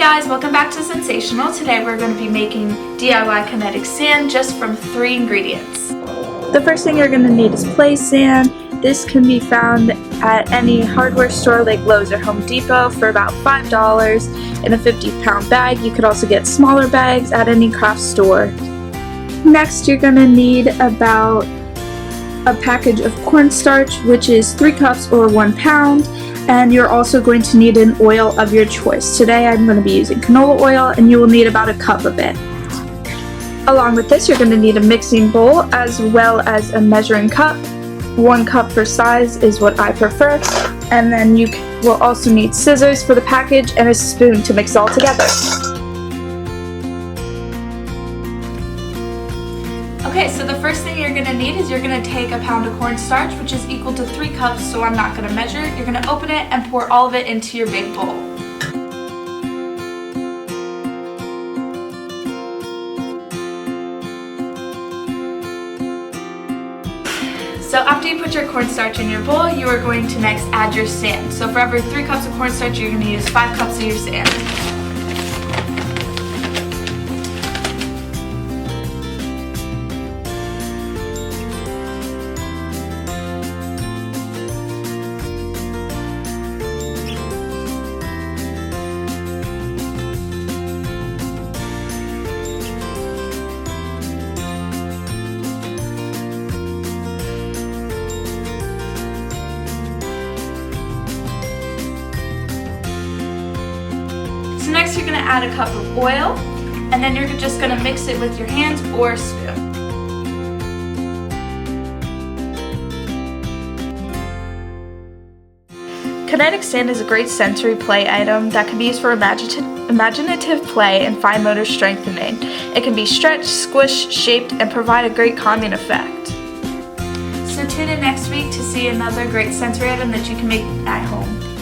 guys, welcome back to Sensational. Today we're going to be making DIY kinetic sand just from 3 ingredients. The first thing you're going to need is play sand. This can be found at any hardware store like Lowe's or Home Depot for about $5 in a 50-pound bag. You could also get smaller bags at any craft store. Next, you're going to need about a package of cornstarch, which is 3 cups or 1 pound. And you're also going to need an oil of your choice. Today I'm going to be using canola oil, and you will need about a cup of it. Along with this, you're going to need a mixing bowl as well as a measuring cup. 1 cup per size is what I prefer. And then you will also need scissors for the package and a spoon to mix it all together. Okay, so the first thing you're going to need is you're going to take a pound of cornstarch, which is equal to 3 cups, so I'm not going to measure. You're going to open it and pour all of it into your big bowl. So after you put your cornstarch in your bowl, you are going to next add your sand. So for every 3 cups of cornstarch, you're going to use 5 cups of your sand. So next you're going to add a cup of oil, and then you're just going to mix it with your hands or a spoon. Kinetic sand is a great sensory play item that can be used for imaginative play and fine motor strengthening. It can be stretched, squished, shaped, and provide a great calming effect. So tune in next week to see another great sensory item that you can make at home.